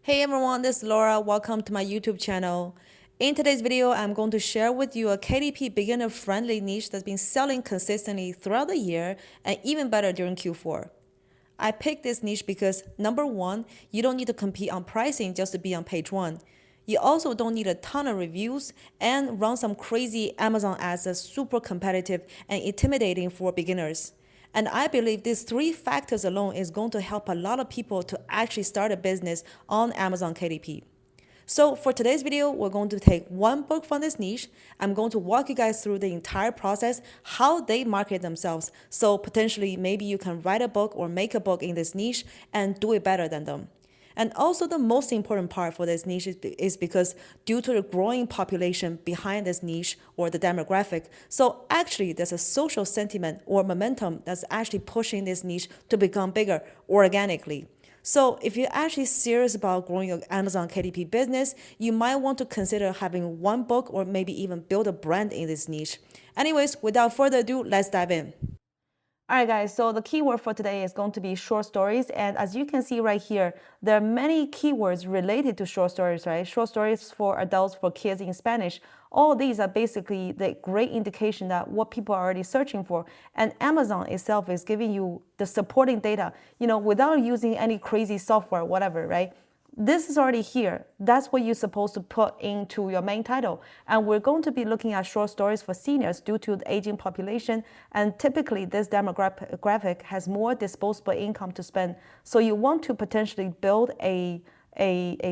Hey everyone, this is Laura. Welcome to my YouTube channel. In today's video, I'm going to share with you a KDP beginner-friendly niche that's been selling consistently throughout the year and even better during Q4. I picked this niche because number one, you don't need to compete on pricing just to be on page one. You also don't need a ton of reviews and run some crazy Amazon ads that's super competitive and intimidating for beginners. And I believe these three factors alone is going to help a lot of people to actually start a business on Amazon KDP. So for today's video, we're going to take one book from this niche. I'm going to walk you guys through the entire process, how they market themselves. So potentially maybe you can write a book or make a book in this niche and do it better than them. And also the most important part for this niche is because due to the growing population behind this niche or the demographic, so actually there's a social sentiment or momentum that's actually pushing this niche to become bigger organically. So if you're actually serious about growing your Amazon KDP business, you might want to consider having one book or maybe even build a brand in this niche. Anyways, without further ado, let's dive in. All right, guys, so the keyword for today is going to be short stories. And as you can see right here, there are many keywords related to short stories, right? Short stories for adults, for kids in Spanish. All these are basically the great indication that what people are already searching for. And Amazon itself is giving you the supporting data, without using any crazy software, whatever, right? This is already here. That's what you're supposed to put into your main title. And we're going to be looking at short stories for seniors due to the aging population. And typically this demographic has more disposable income to spend. So you want to potentially build a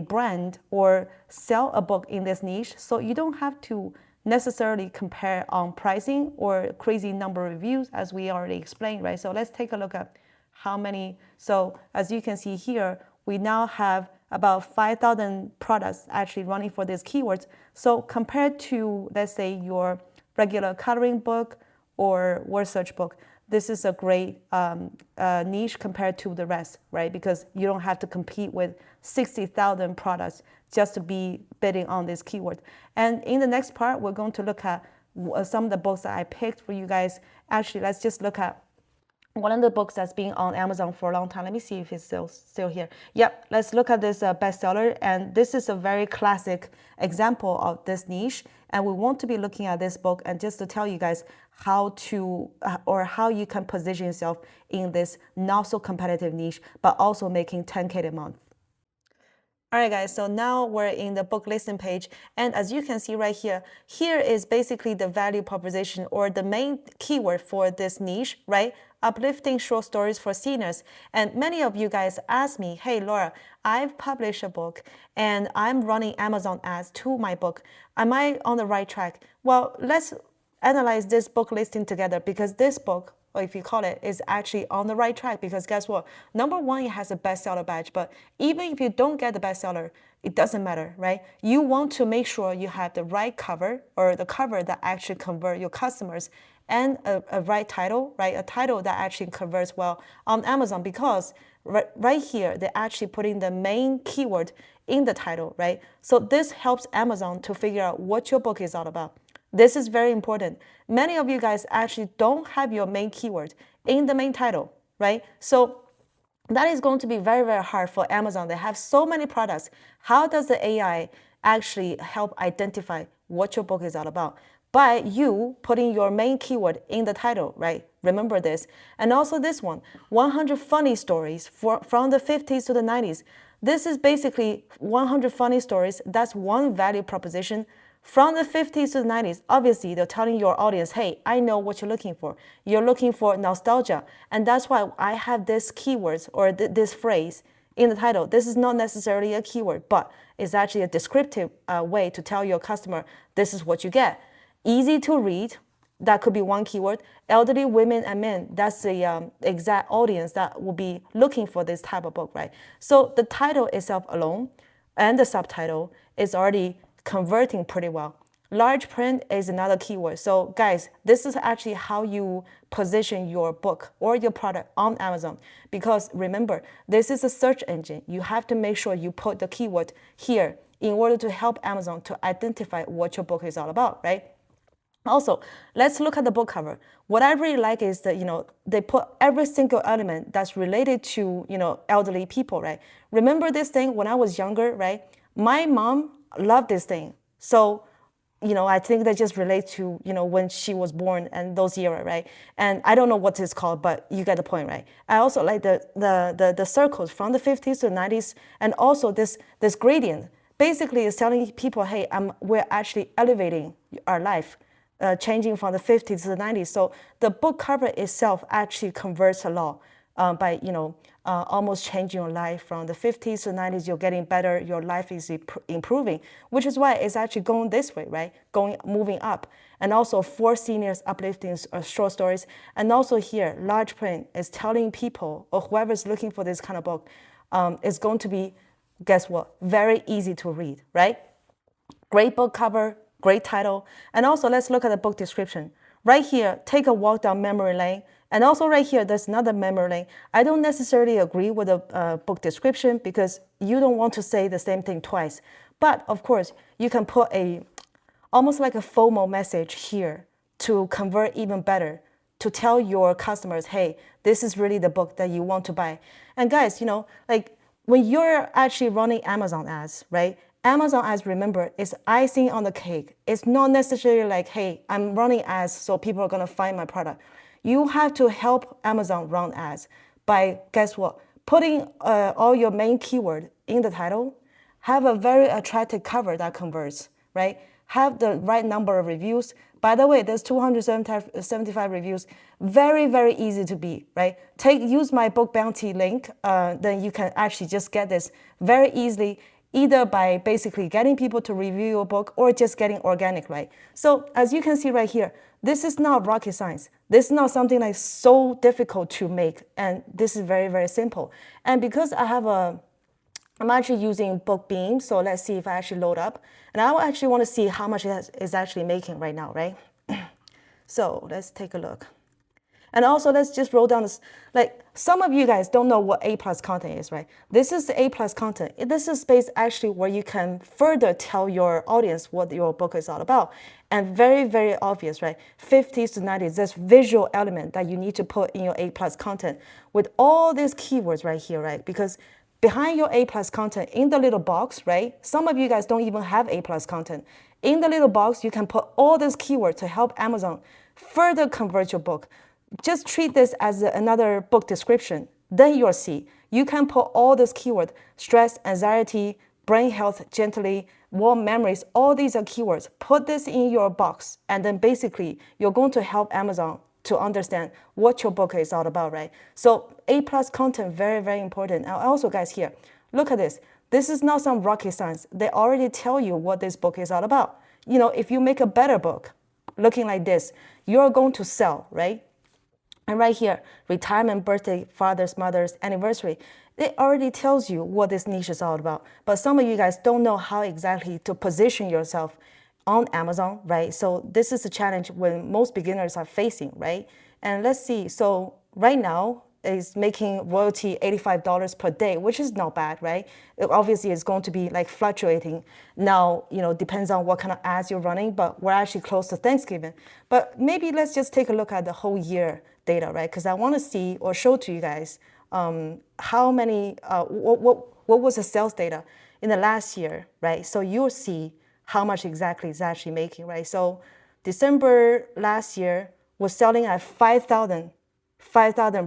brand or sell a book in this niche. So you don't have to necessarily compare on pricing or crazy number of reviews as we already explained, right? So let's take a look at how many. So as you can see here, we now have about 5,000 products actually running for these keywords. So compared to, let's say, your regular coloring book or word search book, this is a great niche compared to the rest, right? Because you don't have to compete with 60,000 products just to be bidding on this keyword. And in the next part, we're going to look at some of the books that I picked for you guys. Actually, let's just look at one of the books that's been on Amazon for a long time. Let me see if it's still here. Yep, let's look at this bestseller. And this is a very classic example of this niche. And we want to be looking at this book and just to tell you guys how to, or how you can position yourself in this not so competitive niche, but also making 10K a month. All right, guys, so now we're in the book listing page. And as you can see right here, here is basically the value proposition or the main keyword for this niche, right? Uplifting short stories for seniors. And many of you guys ask me, hey, Laura, I've published a book and I'm running Amazon ads to my book. Am I on the right track? Well, let's analyze this book listing together because this book, or if you call it, is actually on the right track because guess what? Number one, it has a bestseller badge, but even if you don't get the bestseller, it doesn't matter, right? You want to make sure you have the right cover or the cover that actually convert your customers and a right title, right? A title that actually converts well on Amazon because right here, they're actually putting the main keyword in the title, right? So this helps Amazon to figure out what your book is all about. This is very important. Many of you guys actually don't have your main keyword in the main title, right? So that is going to be very, very hard for Amazon. They have so many products. How does the AI actually help identify what your book is all about? By you putting your main keyword in the title, right? Remember this. And also this one, 100 funny stories from the 50s to the 90s. This is basically 100 funny stories. That's one value proposition. From the 50s to the 90s, obviously, they're telling your audience, hey, I know what you're looking for. You're looking for nostalgia. And that's why I have this keywords or this phrase in the title. This is not necessarily a keyword, but it's actually a descriptive way to tell your customer, this is what you get. Easy to read, that could be one keyword. Elderly women and men, that's the exact audience that will be looking for this type of book, right? So the title itself alone and the subtitle is already converting pretty well. Large print is another keyword. So guys, this is actually how you position your book or your product on Amazon. Because remember, this is a search engine. You have to make sure you put the keyword here in order to help Amazon to identify what your book is all about, right? Also, let's look at the book cover. What I really like is that, they put every single element that's related to, elderly people, right? Remember this thing when I was younger, right? My mom loved this thing. So, I think that just relates to, when she was born and those era, right? And I don't know what it's called, but you get the point, right? I also like the circles from the 50s to the 90s, and also this gradient. Basically, it's telling people, hey, we're actually elevating our life. Changing from the 50s to the 90s. So the book cover itself actually converts a lot by, almost changing your life from the 50s to the 90s. You're getting better. Your life is improving, which is why it's actually going this way, right? Moving up. And also for seniors, uplifting short stories. And also here, large print is telling people or whoever's looking for this kind of book is going to be, guess what? Very easy to read, right? Great book cover, great title. And also, let's look at the book description. Right here, take a walk down memory lane. And also right here, there's another memory lane. I don't necessarily agree with the book description because you don't want to say the same thing twice. But of course, you can put almost like a FOMO message here to convert even better, to tell your customers, hey, this is really the book that you want to buy. And guys, like when you're actually running Amazon ads, right? Amazon ads, remember, is icing on the cake. It's not necessarily like, hey, I'm running ads so people are gonna find my product. You have to help Amazon run ads by, guess what? Putting all your main keyword in the title, have a very attractive cover that converts, right? Have the right number of reviews. By the way, there's 275 reviews. Very, very easy to beat, right? Use my book bounty link, then you can actually just get this very easily, either by basically getting people to review your book or just getting organic, right? So as you can see right here, this is not rocket science. This is not something like so difficult to make. And this is very, very simple. And because I'm actually using BookBeam, so let's see if I actually load up. And I actually want to see how much it is actually making right now, right? So let's take a look. And also, let's just roll down this. Like, some of you guys don't know what A+ content is, right? This is the A+ content. This is space actually where you can further tell your audience what your book is all about. And very, very obvious, right? 50s to 90s, there's visual element that you need to put in your A+ content with all these keywords right here, right? Because behind your A+ content in the little box, right? Some of you guys don't even have A+ content. In the little box, you can put all these keywords to help Amazon further convert your book. Just treat this as another book description. Then you'll see. You can put all this keyword, stress, anxiety, brain health gently, warm memories, all these are keywords. Put this in your box, and then basically you're going to help Amazon to understand what your book is all about, right? So A+ content, very, very important. And also, guys, here, look at this. This is not some rocket science. They already tell you what this book is all about. If you make a better book, looking like this, you're going to sell, right? And right here, retirement, birthday, father's, mother's, anniversary, it already tells you what this niche is all about. But some of you guys don't know how exactly to position yourself on Amazon, right? So this is a challenge when most beginners are facing, right? And let's see. So right now is making royalty $85 per day, which is not bad, right? It obviously is going to be like fluctuating. Now, depends on what kind of ads you're running, but we're actually close to Thanksgiving. But maybe let's just take a look at the whole year data, right? Because I want to see or show to you guys how many, what was the sales data in the last year, right? So you'll see how much exactly it's actually making, right? So December last year was selling at 5,000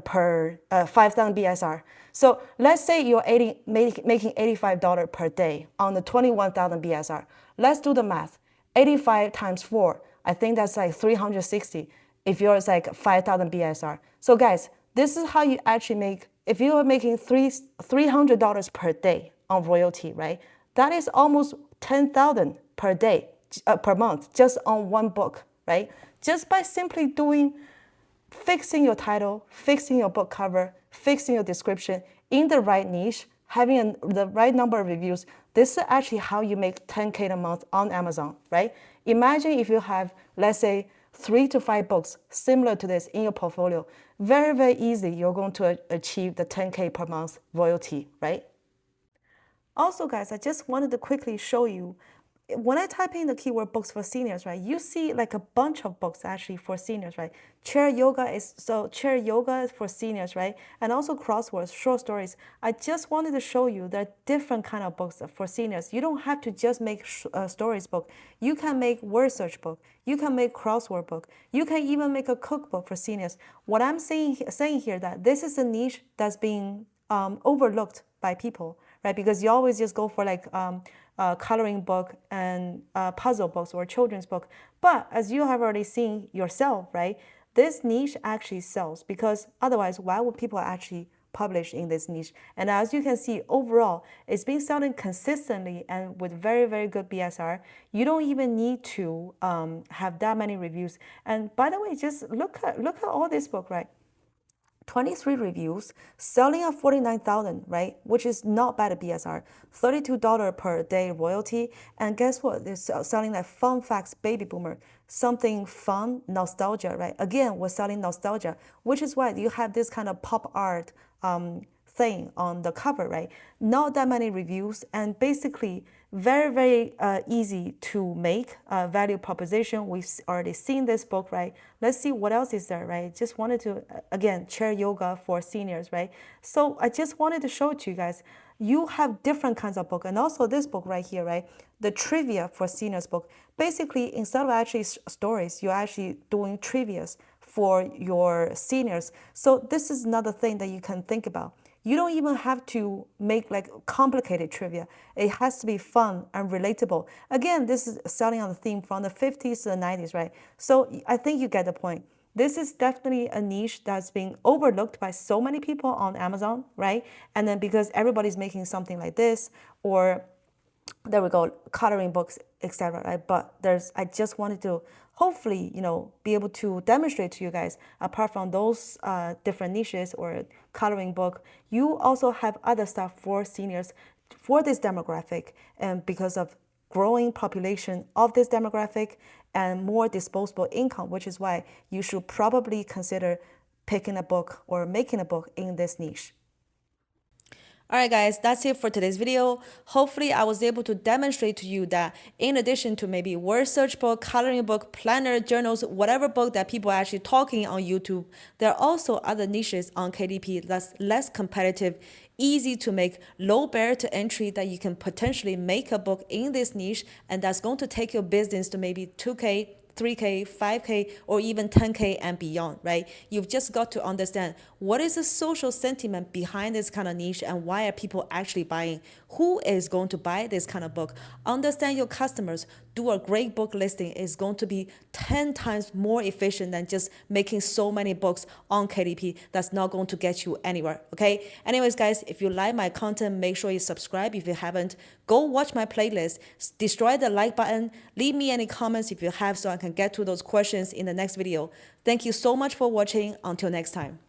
per 5,000 BSR. So let's say you're making $85 per day on the 21,000 BSR. Let's do the math. 85 times 4, I think that's like 360 if yours like 5,000 BSR. So guys, this is how you actually make, if you are making $300 per day on royalty, right? That is almost 10,000 per day, per month, just on one book, right? Just by simply fixing your title, fixing your book cover, fixing your description in the right niche, having the right number of reviews. This is actually how you make 10K a month on Amazon, right? Imagine if you have, let's say, 3 to 5 books similar to this in your portfolio. Very, very easy, you're going to achieve the 10K per month royalty, right? Also, guys, I just wanted to quickly show you when I type in the keyword books for seniors, right, you see like a bunch of books actually for seniors, right? Chair yoga is for seniors, right? And also crosswords, short stories. I just wanted to show you there are different kind of books for seniors. You don't have to just make stories book. You can make word search book. You can make crossword book. You can even make a cookbook for seniors. What I'm saying here that this is a niche that's being overlooked by people, right? Because you always just go for like coloring book and puzzle books or children's book. But as you have already seen yourself, right, this niche actually sells, because otherwise, why would people actually publish in this niche? And as you can see, overall, it's been selling consistently and with very, very good BSR. You don't even need to have that many reviews. And by the way, just look at all this book, right? 23 reviews, selling at 49,000, right? Which is not bad at BSR. $32 per day royalty. And guess what? They're selling like fun facts, baby boomer. Something fun, nostalgia, right? Again, we're selling nostalgia, which is why you have this kind of pop art thing on the cover, right? Not that many reviews, and basically very, very easy to make value proposition. We've already seen this book, right? Let's see what else is there, right? Just wanted to, again, chair yoga for seniors, right? So I just wanted to show it to you guys. You have different kinds of book, and also this book right here, right? The trivia for seniors book. Basically, instead of actually stories, you're actually doing trivias for your seniors. So this is another thing that you can think about. You don't even have to make like complicated trivia. It has to be fun and relatable. Again, this is selling on the theme from the 50s to the 90s, right? So I think you get the point. This is definitely a niche that's being overlooked by so many people on Amazon, right? And then because everybody's making something like this, or there we go, coloring books, etc. Right? But I just wanted to hopefully, be able to demonstrate to you guys, apart from those different niches or coloring book, you also have other stuff for seniors for this demographic, and because of growing population of this demographic and more disposable income, which is why you should probably consider picking a book or making a book in this niche. All right, guys, that's it for today's video. Hopefully, I was able to demonstrate to you that in addition to maybe word search book, coloring book, planner, journals, whatever book that people are actually talking on YouTube, there are also other niches on KDP that's less competitive, easy to make, low barrier to entry, that you can potentially make a book in this niche, and that's going to take your business to maybe 2K, 3K, 5K, or even 10K and beyond, right? You've just got to understand what is the social sentiment behind this kind of niche and why are people actually buying? Who is going to buy this kind of book? Understand your customers. Do a great book listing is going to be 10 times more efficient than just making so many books on KDP. That's not going to get you anywhere, okay? Anyways, guys, if you like my content, make sure you subscribe if you haven't. Go watch my playlist. Destroy the like button. Leave me any comments if you have so I can get to those questions in the next video. Thank you so much for watching. Until next time.